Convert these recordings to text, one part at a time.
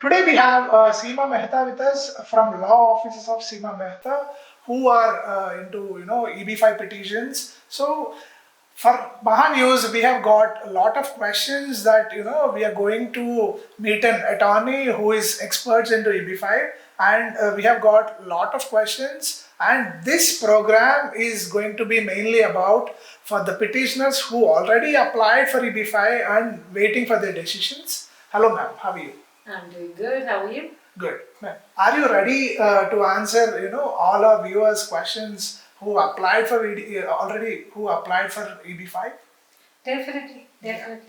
Today we have Seema Mehta with us from Law Offices of Seema Mehta, who are into EB-5 petitions. So for Mahaa News, we have got a lot of questions that we are going to meet an attorney who is experts into EB-5, and we have got a lot of questions. And this program is going to be mainly about for the petitioners who already applied for EB-5 and waiting for their decisions. Hello, ma'am. How are you? I'm doing good. How are you? Good. Ma'am, are you ready to answer, all our viewers' questions who applied for already who applied for EB-5? Definitely. Yeah.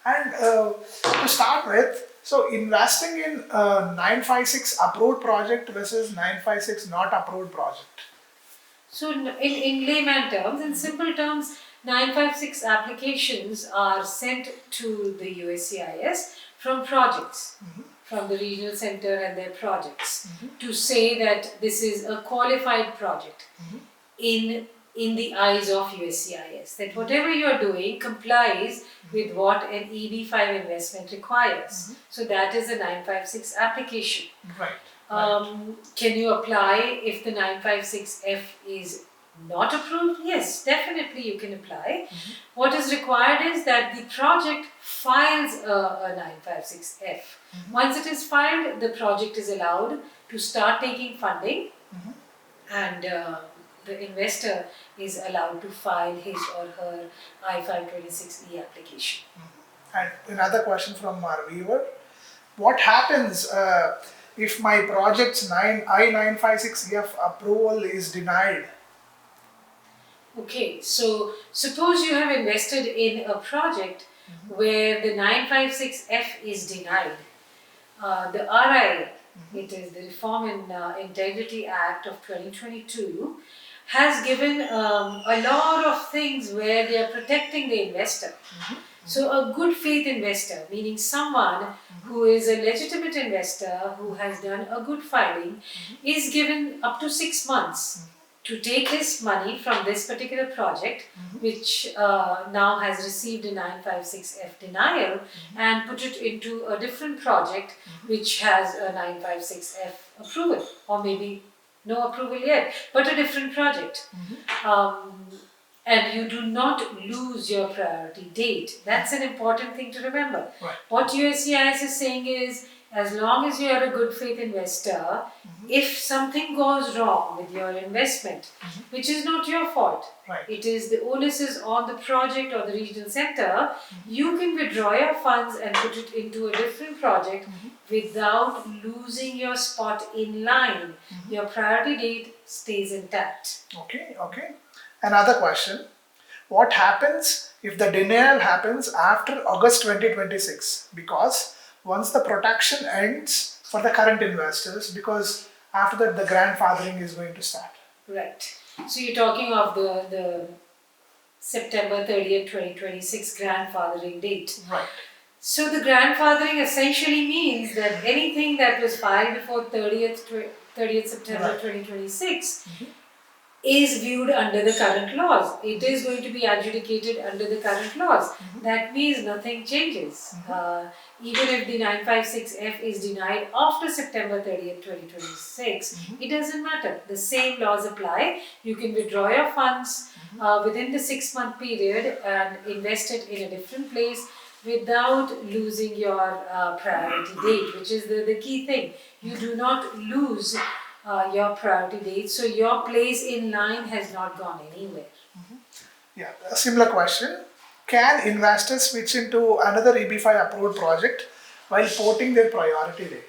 And to start with, so investing in 956 approved project versus 956 not approved project. So, in layman terms, in simple terms, 956 applications are sent to the USCIS from projects, from the regional center and their projects, to say that this is a qualified project in the eyes of USCIS, that whatever you are doing complies with what an EB-5 investment requires. So that is a 956 application. Right. Can you apply if the 956F is not approved? Yes, definitely you can apply. What is required is that the project files a 956F. Once it is filed, the project is allowed to start taking funding, and the investor is allowed to file his or her I-526E application. And another question from our viewer: what happens if my project's I-956F approval is denied? Okay, so suppose you have invested in a project where the 956F is denied. The RI, it is the Reform and Integrity Act of 2022, has given a lot of things where they are protecting the investor. So a good faith investor, meaning someone who is a legitimate investor who has done a good filing, is given up to 6 months to take his money from this particular project, which now has received a 956F denial, and put it into a different project which has a 956F approval, or maybe no approval yet, but a different project. And you do not lose your priority date. That's an important thing to remember. Right. What USCIS is saying is, as long as you are a good faith investor, if something goes wrong with your investment, which is not your fault, it is the onus is on the project or the regional center, you can withdraw your funds and put it into a different project without losing your spot in line. Your priority date stays intact. Okay. Another question: what happens if the denial happens after August 2026? Because once the protection ends for the current investors, because after that the grandfathering is going to start. Right. So you're talking of the September 30th, 2026 grandfathering date. Right. So the grandfathering essentially means that anything that was filed before 30th September 2026 is viewed under the current laws. It is going to be adjudicated under the current laws. That means nothing changes. Even if the 956F is denied after September 30th, 2026, it doesn't matter. The same laws apply. You can withdraw your funds within the 6-month period and invest it in a different place without losing your priority date, which is the key thing. You do not lose your priority date, so your place in line has not gone anywhere. Yeah, a similar question: can investors switch into another EB-5 approved project while porting their priority date?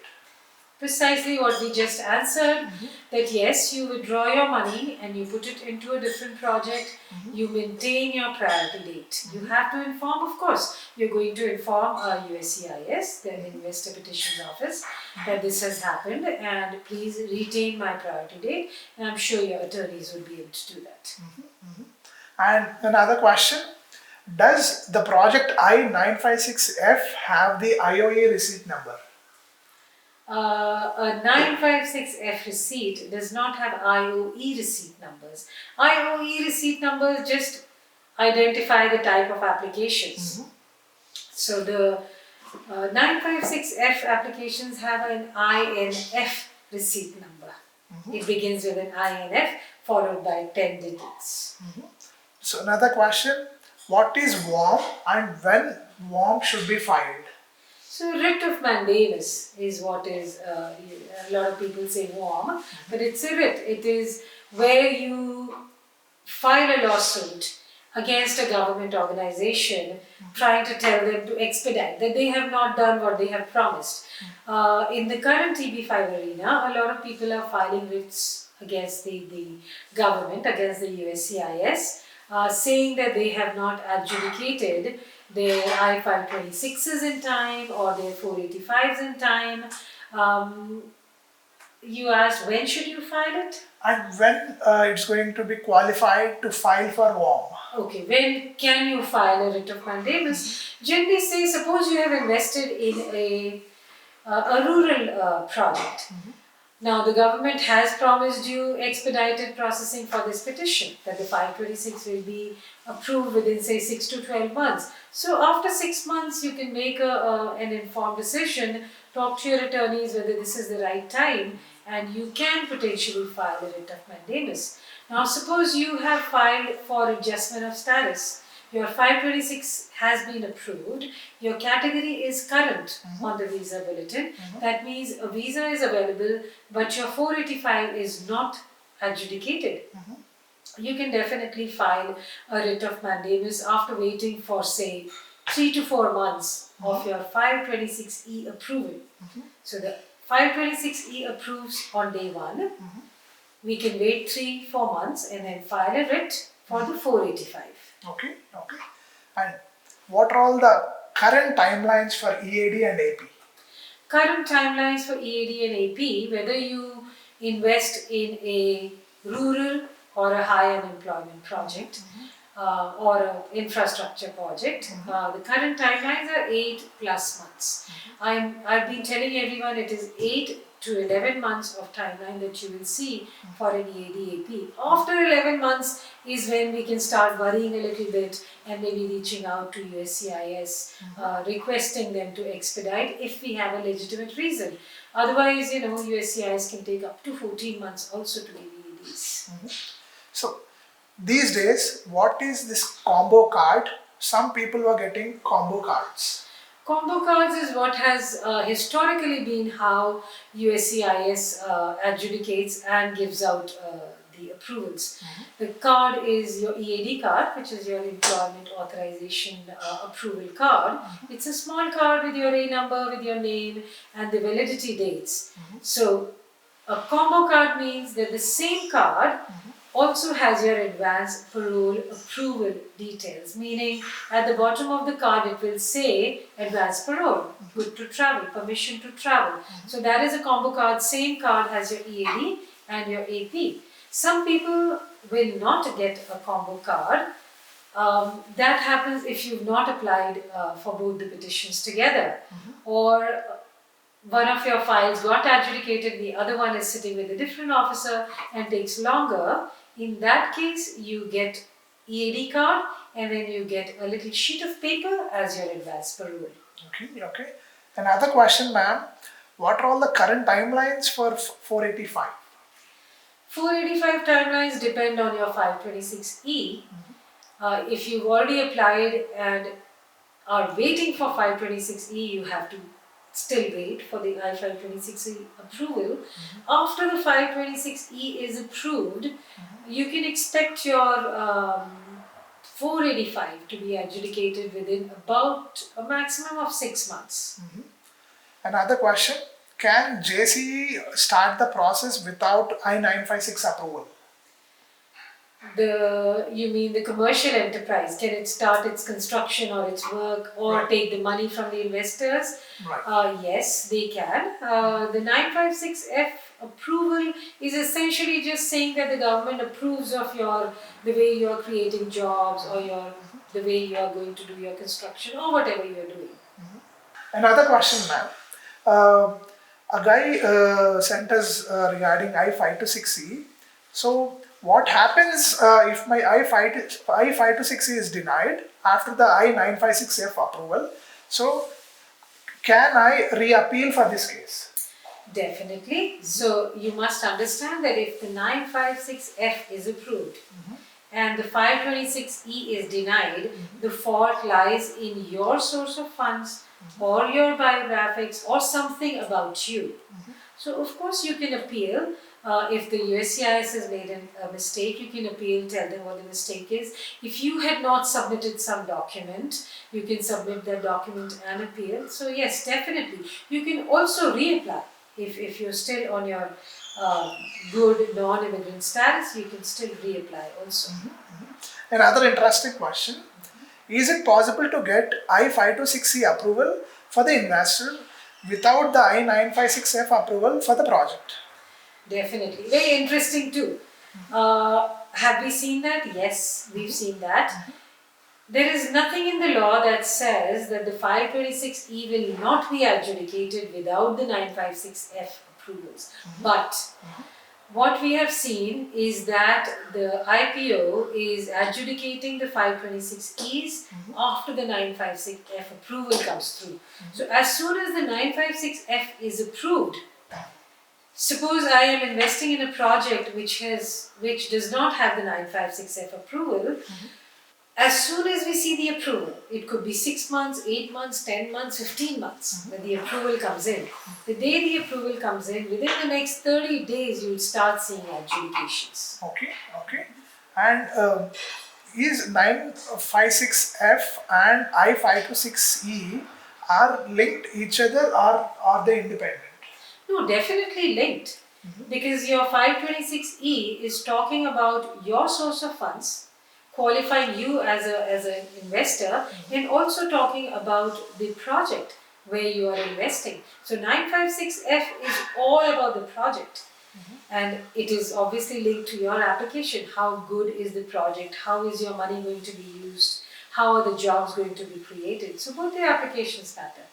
Precisely what we just answered, that yes, you withdraw your money and you put it into a different project, you maintain your priority date. You have to inform, of course, you're going to inform USCIS, the Investor Petitions Office, that this has happened and please retain my priority date, and I'm sure your attorneys would be able to do that. And another question: does the project I-956F have the IOE receipt number? A 956F receipt does not have IOE receipt numbers. IOE receipt numbers just identify the type of applications. So the 956F applications have an INF receipt number. It begins with an INF followed by 10 digits. So another question, what is WOM and when WOM should be filed? So writ of mandamus is what is, a lot of people say WOM, but it's a writ. It is where you file a lawsuit against a government organization trying to tell them to expedite, that they have not done what they have promised. In the current EB-5 arena, a lot of people are filing writs against the government, against the USCIS, saying that they have not adjudicated their I-526s in time or their 485s in time. You asked when should you file it? And when it's going to be qualified to file for WOM? Okay, when can you file a writ of mandamus? Generally say, suppose you have invested in a rural project. Now the government has promised you expedited processing for this petition, that the 526 will be approved within say 6 to 12 months. So after 6 months you can make an informed decision, talk to your attorneys whether this is the right time, and you can potentially file a writ of mandamus. Now suppose you have filed for adjustment of status. Your 526 has been approved, your category is current on the visa bulletin. That means a visa is available, but your 485 is not adjudicated. You can definitely file a writ of mandamus after waiting for say 3 to 4 months of your 526E approval. So the 526E approves on day 1. We can wait 3-4 months and then file a writ for the 485. Okay. And what are all the current timelines for EAD and AP? Current timelines for EAD and AP, whether you invest in a rural or a high unemployment project or an infrastructure project, the current timelines are 8+ months. I've been telling everyone it is 8 to 11 months of timeline that you will see for an EAD AP. After 11 months is when we can start worrying a little bit and maybe reaching out to USCIS, requesting them to expedite if we have a legitimate reason. Otherwise, USCIS can take up to 14 months also to give EADs. So these days, what is this combo card? Some people were getting combo cards. Combo cards is what has historically been how USCIS adjudicates and gives out the approvals. The card is your EAD card, which is your Employment Authorization Approval card. It's a small card with your A number, with your name and the validity dates. So a combo card means that the same card also has your advance parole approval details, meaning at the bottom of the card it will say advance parole, good to travel, permission to travel. So that is a combo card. Same card has your EAD and your AP. Some people will not get a combo card. That happens if you've not applied for both the petitions together, or one of your files got adjudicated, the other one is sitting with a different officer and takes longer. In that case, you get EAD card and then you get a little sheet of paper as your advance parole. Okay. Another question, ma'am. What are all the current timelines for 485? 485 timelines depend on your 526E. If you've already applied and are waiting for 526E, you have to still wait for the I-526E approval. After the 526E is approved, you can expect your 485 to be adjudicated within about a maximum of 6 months. Another question, can JCE start the process without I-956 approval? You mean the commercial enterprise? Can it start its construction or its work or take the money from the investors? Yes, they can. The 956F approval is essentially just saying that the government approves of the way you are creating jobs or the way you are going to do your construction or whatever you are doing. Another question, ma'am. A guy sent us regarding I-526E. So what happens if my I-526E is denied after the I-956F approval? So can I reappeal for this case? Definitely. So you must understand that if the 956F is approved and the 526E is denied, the fault lies in your source of funds or your biographics or something about you. So of course you can appeal. If the USCIS has made a mistake, you can appeal, tell them what the mistake is. If you had not submitted some document, you can submit that document and appeal. So yes, definitely. You can also reapply. If you're still on your good non-immigrant status, you can still reapply also. Another interesting question. Is it possible to get I-526C approval for the investor without the I-956F approval for the project? Definitely. Very interesting too. Have we seen that? Yes, we've seen that. There is nothing in the law that says that the 526E will not be adjudicated without the 956F approvals. But what we have seen is that the IPO is adjudicating the 526Es after the 956F approval comes through. So as soon as the 956F is approved, suppose I am investing in a project which does not have the 956F approval. As soon as we see the approval, it could be 6 months, 8 months, 10 months, 15 months when the approval comes in. The day the approval comes in, within the next 30 days, you will start seeing adjudications. Okay. And is 956F and I-526E are linked each other or are they independent? No, definitely linked. Because your 526E is talking about your source of funds, qualifying you as an investor, and also talking about the project where you are investing. So 956F is all about the project. And it is obviously linked to your application. How good is the project? How is your money going to be used? How are the jobs going to be created? So both the applications matter.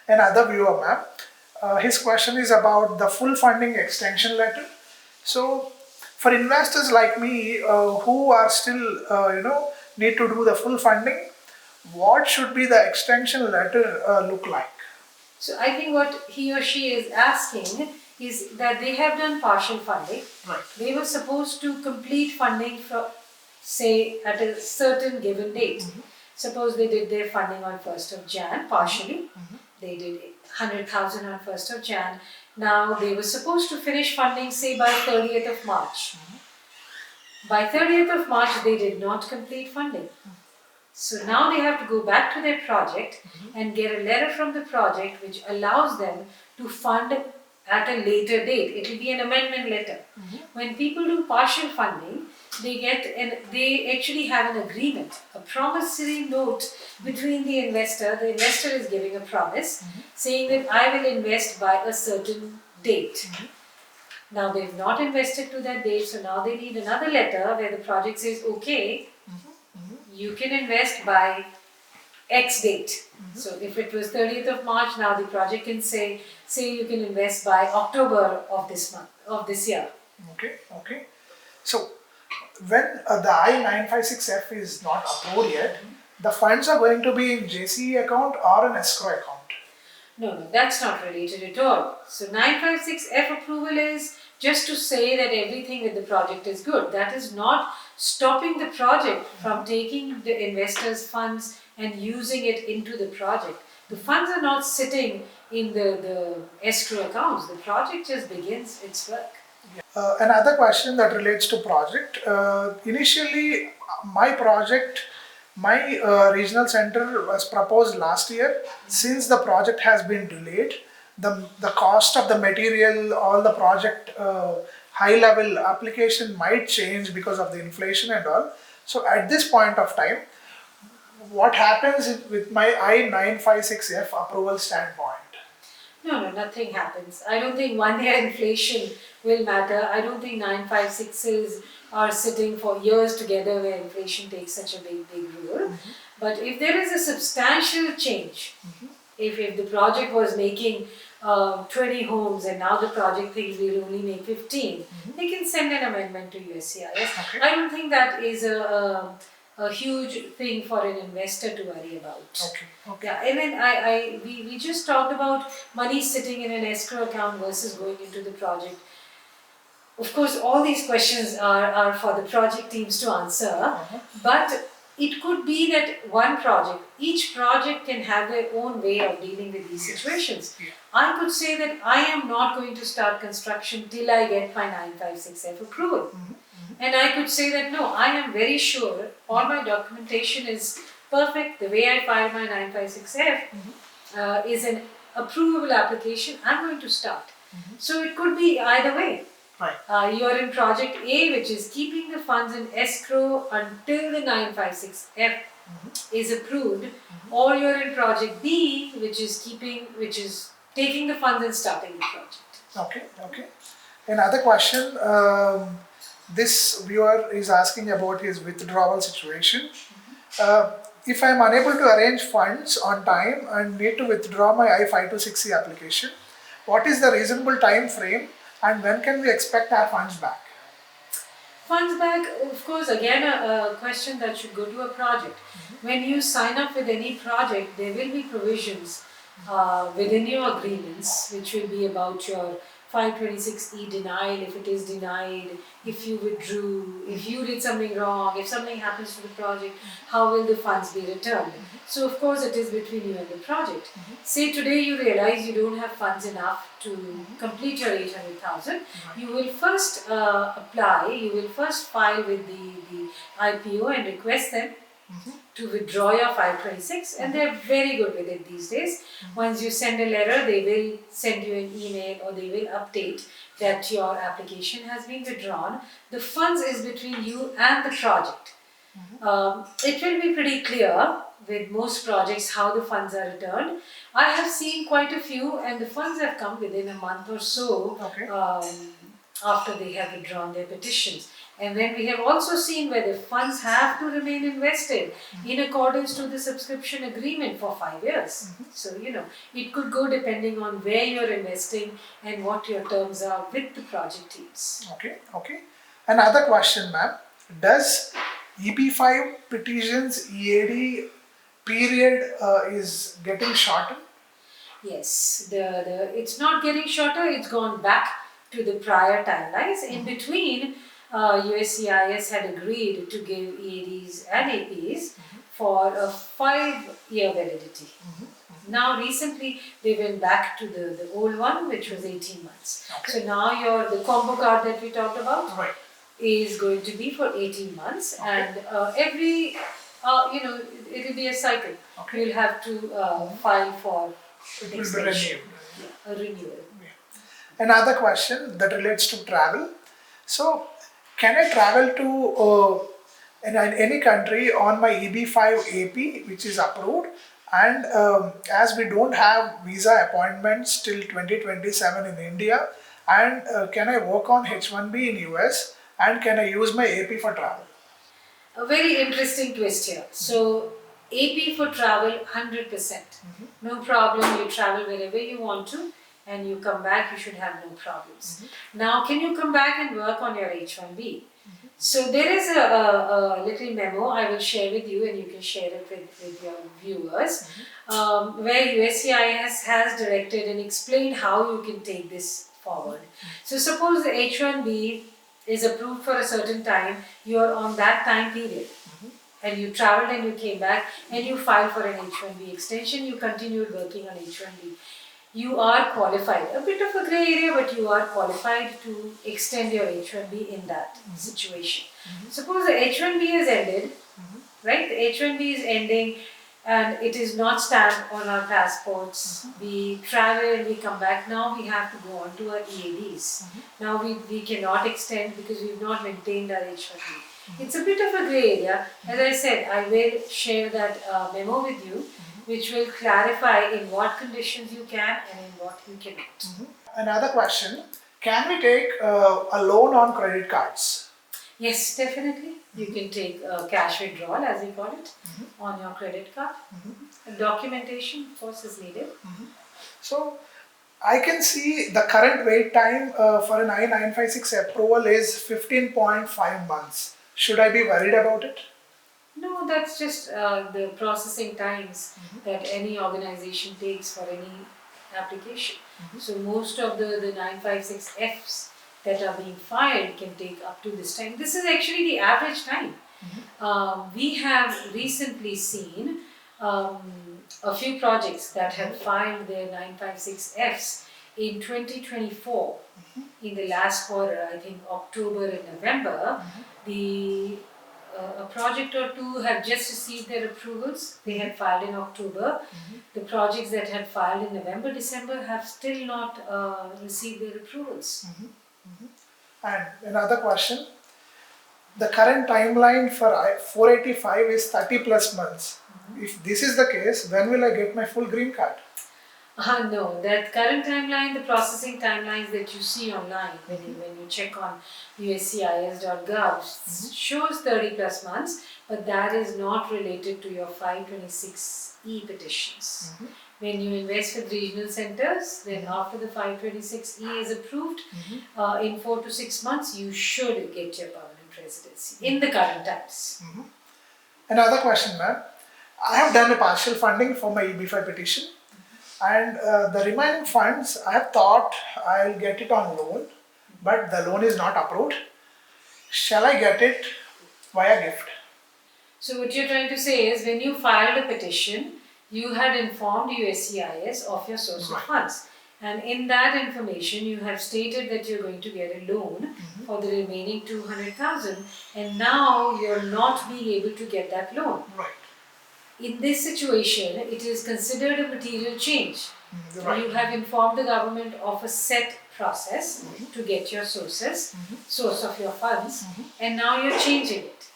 Another viewer, ma'am, his question is about the full funding extension letter. So for investors like me who are still, need to do the full funding, what should be the extension letter look like? So I think what he or she is asking is that they have done partial funding. Right. They were supposed to complete funding for, say, at a certain given date. Suppose they did their funding on 1st of Jan, partially. They did 100,000 on 1st of Jan. Now they were supposed to finish funding, say, by 30th of March. By 30th of March, they did not complete funding. So now they have to go back to their project and get a letter from the project which allows them to fund at a later date. It will be an amendment letter. When people do partial funding, they actually have an agreement, a promissory note between the investor. The investor is giving a promise saying that I will invest by a certain date. Now they've not invested to that date, so now they need another letter where the project says, okay, you can invest by X date. So if it was 30th of March, now the project can say you can invest by October of this year. Okay. So when the I-956F is not approved yet, the funds are going to be in JCE account or an escrow account? No, that's not related at all. So 956F approval is just to say that everything with the project is good. That is not stopping the project from taking the investors' funds and using it into the project. The funds are not sitting in the escrow accounts. The project just begins its work. Another question that relates to project. Initially, my regional center was proposed last year. Since the project has been delayed, the cost of the material, all the project high level application might change because of the inflation and all. So at this point of time, what happens with my I-956F approval standpoint? No, nothing happens. I don't think 1 year inflation will matter. I don't think 956s are sitting for years together where inflation takes such a big role. But if there is a substantial change, if the project was making 20 homes and now the project thinks we'll only make 15, they can send an amendment to USCIS. I don't think that is a huge thing for an investor to worry about. Okay. Okay. Yeah, and then we just talked about money sitting in an escrow account versus going into the project. Of course, all these questions are for the project teams to answer, but it could be that each project can have their own way of dealing with these situations. Yeah. I could say that I am not going to start construction till I get my 956F approval. And I could say that no, I am very sure all my documentation is perfect. The way I filed my 956F is an approvable application. I'm going to start. So it could be either way. Right. You're in project A, which is keeping the funds in escrow until the 956F is approved, or you're in project B, which is taking the funds and starting the project. Okay. Okay. Another question. This viewer is asking about his withdrawal situation. If I am unable to arrange funds on time and need to withdraw my I-526C application, what is the reasonable time frame and when can we expect our funds back? Funds back, of course, again a question that should go to a project. When you sign up with any project, there will be provisions within your agreements, which will be about your 526E denied, if it is denied, if you withdrew, if you did something wrong, if something happens to the project, how will the funds be returned? So of course it is between you and the project. Say today you realize you don't have funds enough to complete your 800,000, you will first you will first file with the IPO and request them to withdraw your 526, and they're very good with it these days. Once you send a letter, they will send you an email or they will update that your application has been withdrawn. The funds is between you and the project. It will be pretty clear with most projects how the funds are returned. I have seen quite a few and the funds have come within a month or so after they have withdrawn their petitions. And then we have also seen where the funds have to remain invested in accordance to the subscription agreement for 5 years. So, it could go depending on where you're investing and what your terms are with the project teams. Okay. Another question, ma'am. Does EB-5 petitions EAD period is getting shortened? Yes, it's not getting shorter, it's gone back to the prior timelines. In between, USCIS had agreed to give EADs and APs for a 5-year validity. Now recently they went back to the old one, which was 18 months. So now the combo card that we talked about is going to be for 18 months and every, it will be a cycle. You'll have to file for extension. A renewal. Another question that relates to travel. So, can I travel to in any country on my EB-5 AP, which is approved, and as we don't have visa appointments till 2027 in India, and can I work on H1B in US, and can I use my AP for travel? A very interesting twist here. So, AP for travel, 100%. No problem, you travel wherever you want to and you come back, you should have no problems. Now, can you come back and work on your H1B? So, there is a little memo I will share with you and you can share it with your viewers where USCIS has directed and explained how you can take this forward. So, suppose the H1B is approved for a certain time, you are on that time period. And you traveled and you came back and you filed for an H1B extension, you continued working on H1B. You are qualified, a bit of a grey area, but you are qualified to extend your H1B in that situation. Suppose the H1B is ended, right? The H1B is ending and it is not stamped on our passports. We travel and we come back. Now we have to go on to our EADs. Now we cannot extend because we have not maintained our H1B. It's a bit of a grey area. As I said, I will share that memo with you, which will clarify in what conditions you can and in what you cannot. Another question, can we take a loan on credit cards? Yes, definitely. You can take cash withdrawal, as we call it, on your credit card. Documentation, of course, is needed. So, I can see the current wait time for an I-956 approval is 15.5 months. Should I be worried about it? No, that's just the processing times that any organization takes for any application. So most of the 956Fs that are being filed can take up to this time. This is actually the average time. We have recently seen a few projects that have filed their 956Fs in 2024. In the last quarter, I think October and November, a project or two have just received their approvals. They had filed in October. The projects that had filed in November, December have still not received their approvals. And another question, the current timeline for 485 is 30 plus months. If this is the case, when will I get my full green card? No, that current timeline, the processing timelines that you see online when you check on USCIS.gov shows 30 plus months, but that is not related to your 526E petitions. When you invest with regional centers, then after the 526E is approved, in 4 to 6 months, you should get your permanent residency in the current times. Another question, ma'am. I have done a partial funding for my EB-5 petition. And the remaining funds, I have thought I'll get it on loan, but the loan is not approved. Shall I get it via gift? So what you're trying to say is when you filed a petition, you had informed USCIS of your source of funds. And in that information, you have stated that you're going to get a loan for the remaining 200,000, and now you're not being able to get that loan. Right. In this situation, it is considered a material change. Right. You have informed the government of a set process to get your source of your funds, and now you're changing it.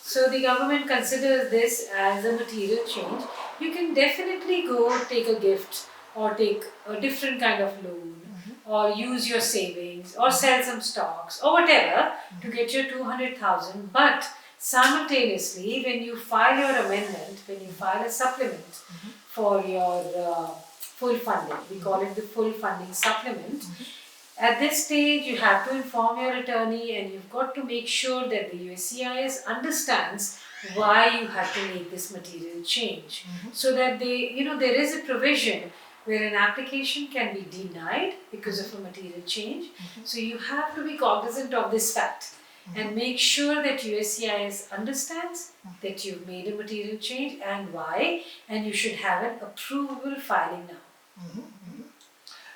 So the government considers this as a material change. You can definitely go take a gift or take a different kind of loan or use your savings or sell some stocks or whatever to get your 200,000, but simultaneously, when you file your amendment, when you file a supplement for your full funding, we call it the full funding supplement, at this stage you have to inform your attorney and you've got to make sure that the USCIS understands why you have to make this material change. So that there is a provision where an application can be denied because of a material change. So you have to be cognizant of this fact. And make sure that USCIS understands that you've made a material change and why, and you should have an approvable filing now.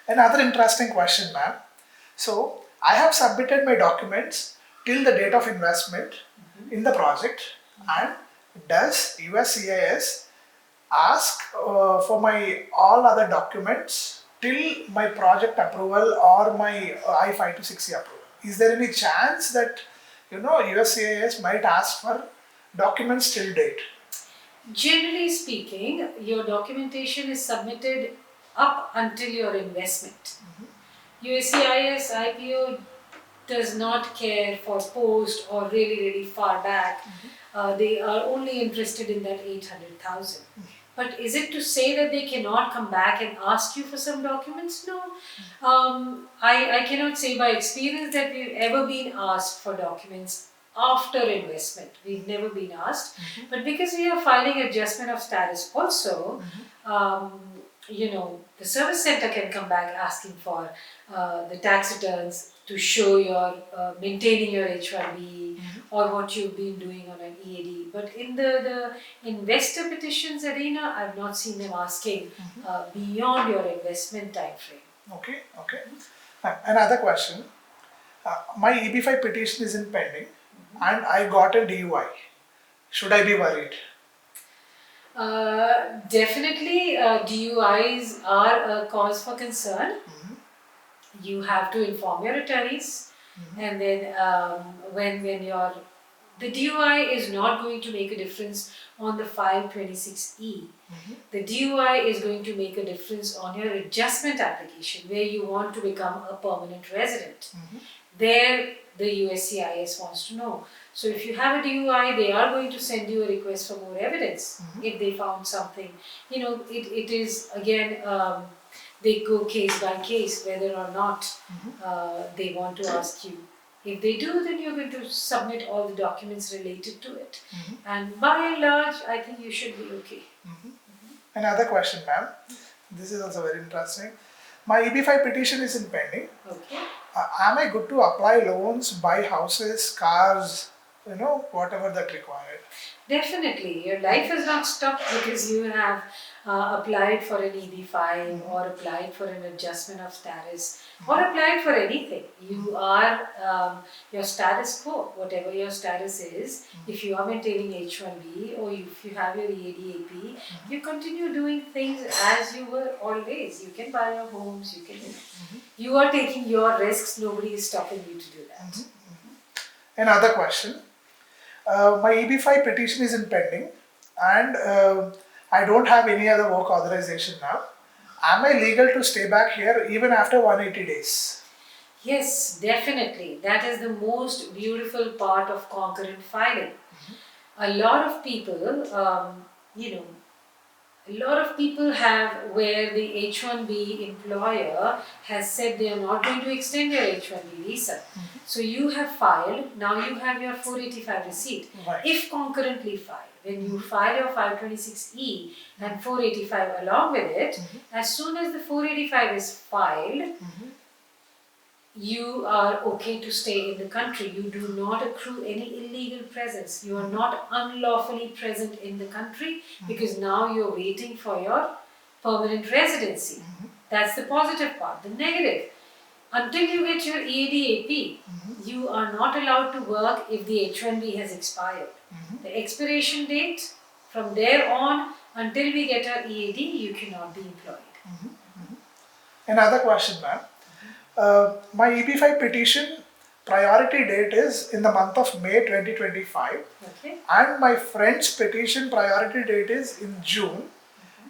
Another interesting question, ma'am. So, I have submitted my documents till the date of investment in the project, and does USCIS ask for my all other documents till my project approval or my I-5 to 6 approval? Is there any chance that USCIS might ask for documents till date? Generally speaking, your documentation is submitted up until your investment. USCIS IPO does not care for post or really far back. They are only interested in that 800,000. But is it to say that they cannot come back and ask you for some documents? No. I cannot say by experience that we've ever been asked for documents after investment. We've never been asked. But because we are filing adjustment of status also, the service center can come back asking for the tax returns to show your maintaining your H1B or what you've been doing on an EAD. But in the investor petitions arena, I've not seen them asking beyond your investment time frame. Okay. Another question. My EB-5 petition is in pending and I got a DUI. Should I be worried? Definitely, DUIs are a cause for concern. You have to inform your attorneys, and then when the DUI is not going to make a difference on the 526E. The DUI is going to make a difference on your adjustment application where you want to become a permanent resident. There, the USCIS wants to know. So if you have a DUI, they are going to send you a request for more evidence if they found something. It is again, they go case by case whether or not they want to ask you If they do, then you're going to submit all the documents related to it. And by and large, I think you should be okay. Another question, ma'am. This is also very interesting. My EB-5 petition is in pending. Okay. Am I good to apply loans, buy houses, cars, whatever that required? Definitely. Your life is not stopped because you have applied for an EB-5 or applied for an adjustment of status or applied for anything. You are your status quo, whatever your status is. If you are maintaining H1B or if you have your EAD AP, you continue doing things as you were always. You can buy your homes, you are taking your risks, nobody is stopping you to do that. Another question. My EB-5 petition is in pending and I don't have any other work authorization now. Am I legal to stay back here even after 180 days? Yes, definitely. That is the most beautiful part of concurrent filing. A lot of people, a lot of people have where the H1B employer has said they are not going to extend your H1B visa. So you have filed, now you have your 485 receipt. Right. If concurrently filed, when you file your 526E and 485 along with it, as soon as the 485 is filed, you are okay to stay in the country. You do not accrue any illegal presence. You are not unlawfully present in the country because now you're waiting for your permanent residency. That's the positive part. The negative, until you get your EAD AP, you are not allowed to work if the H1B has expired. The expiration date, from there on, until we get our EAD, you cannot be employed. Another question, ma'am. My EB-5 petition priority date is in the month of May 2025 and my friend's petition priority date is in June.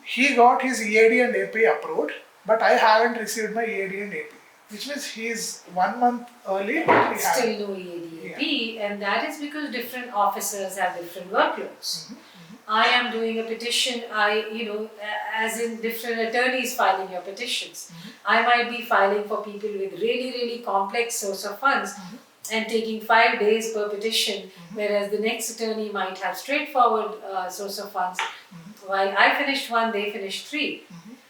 He got his EAD and AP approved, but I haven't received my EAD and AP, which means he is 1 month early, but he still no EAD AP, and that is because different officers have different workloads. I am doing a petition, as in different attorneys filing your petitions. I might be filing for people with really, really complex source of funds and taking 5 days per petition, whereas the next attorney might have straightforward source of funds. While I finished 1, they finished 3.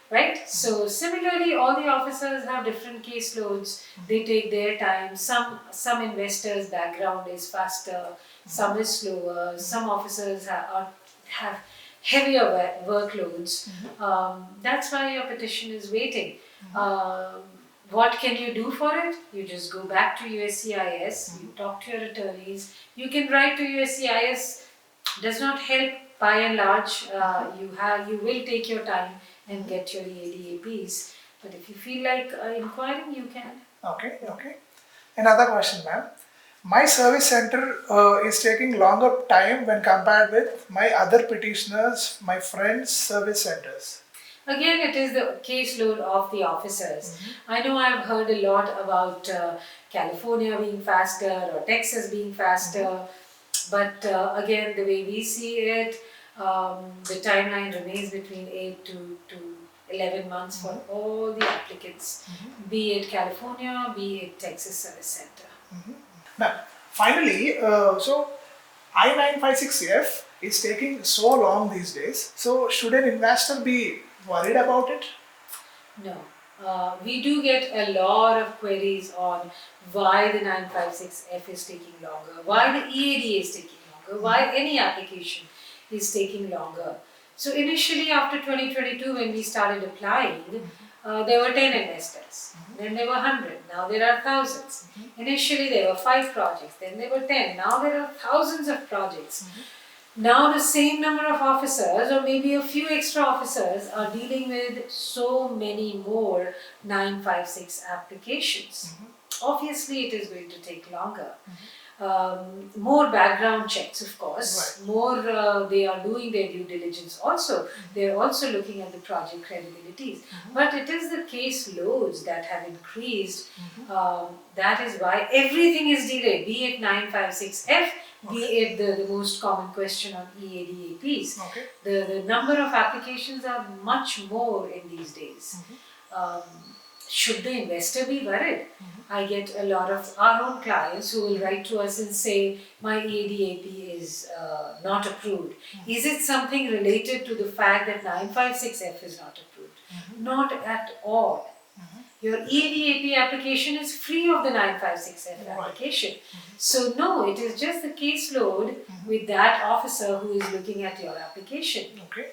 Right? So similarly, all the officers have different caseloads. They take their time. Some investors' background is faster, some is slower. Some officers have heavier workloads. That's why your petition is waiting. What can you do for it? You just go back to USCIS, you talk to your attorneys, you can write to USCIS, does not help by and large. You will take your time and get your EAD APs, but if you feel like inquiring, you can. Okay. Another question, ma'am. My service center is taking longer time when compared with my other petitioners, my friends' service centers. Again, it is the caseload of the officers. I know I've heard a lot about California being faster or Texas being faster, but again, the way we see it, the timeline remains between 8 to 11 months for all the applicants, be it California, be it Texas Service Center. Now, finally, so I-956F is taking so long these days. So, should an investor be worried about it? No. We do get a lot of queries on why the 956F is taking longer, why the EAD is taking longer, why any application is taking longer. So initially after 2022 when we started applying, there were 10 investors, then there were 100, now there are thousands. Initially there were 5 projects, then there were 10, now there are thousands of projects. Now the same number of officers or maybe a few extra officers are dealing with so many more 956 applications. Obviously it is going to take longer. More background checks, of course, more they are doing their due diligence also. They are also looking at the project credibilities. But it is the case loads that have increased. That is why everything is delayed, be it 956F, be it the most common question on EAD APs. The number of applications are much more in these days. should the investor be worried? I get a lot of our own clients who will write to us and say, my EAD is not approved. Is it something related to the fact that 956F is not approved? Not at all. Your EAD application is free of the 956F application. So no, it is just the caseload with that officer who is looking at your application. Okay.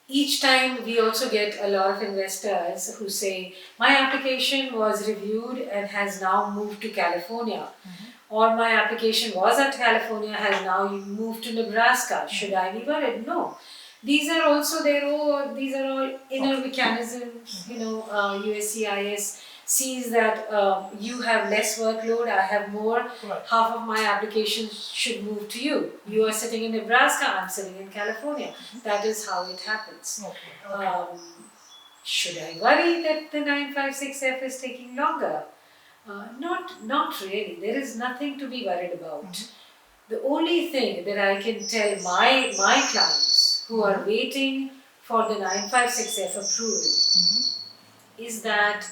Each time we also get a lot of investors who say, my application was reviewed and has now moved to California. Or my application was at California, has now moved to Nebraska. Should I be worried? No. These are also these are all inner mechanisms. USCIS sees that you have less workload, I have more. Half of my applications should move to you. You are sitting in Nebraska, I'm sitting in California. That is how it happens. Should I worry that the 956F is taking longer? Not really. There is nothing to be worried about. The only thing that I can tell my clients who are waiting for the 956F approval is that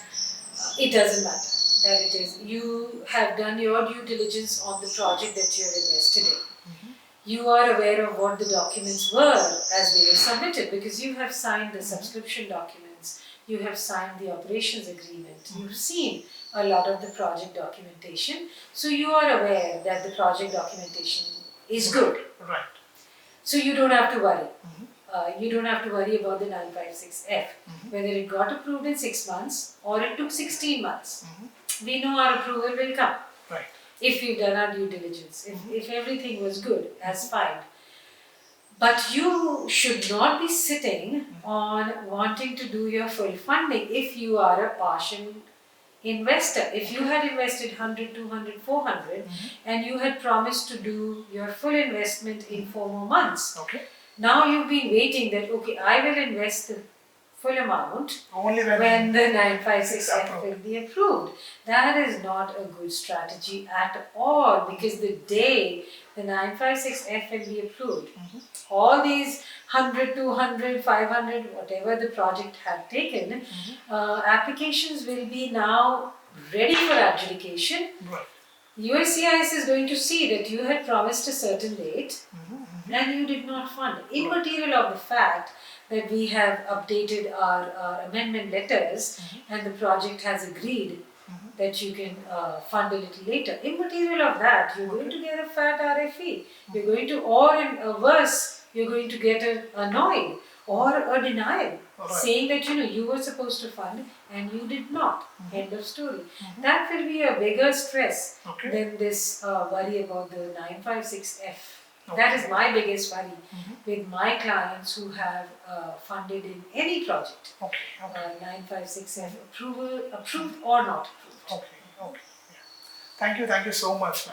it doesn't matter. That it is, you have done your due diligence on the project that you have invested in. You are aware of what the documents were as they were submitted because you have signed the subscription documents, you have signed the operations agreement, you've seen a lot of the project documentation. So you are aware that the project documentation is good. Right. So you don't have to worry. You don't have to worry about the 956F, whether it got approved in 6 months or it took 16 months. We know our approval will come. Right. If we've done our due diligence, if everything was good as filed. But you should not be sitting on wanting to do your full funding if you are a partial investor. If you had invested 100, 200, 400 and you had promised to do your full investment in 4 more months. Now you've been waiting that, okay, I will invest the full amount only when the 956F will be approved. That is not a good strategy at all because the day the 956F will be approved, all these 100, 200, 500, whatever the project had taken, applications will be now ready for adjudication. USCIS is going to see that you had promised a certain date and you did not fund. Immaterial of the fact that we have updated our amendment letters and the project has agreed that you can fund a little later. Immaterial of that, you're going to get a fat RFE. You're going to, or in worse, you're going to get a NOI or a denial saying that you were supposed to fund and you did not. End of story. That will be a bigger stress than this worry about the 956F. That is my biggest worry with my clients who have funded in any project. 956F approved or not approved. Thank you so much.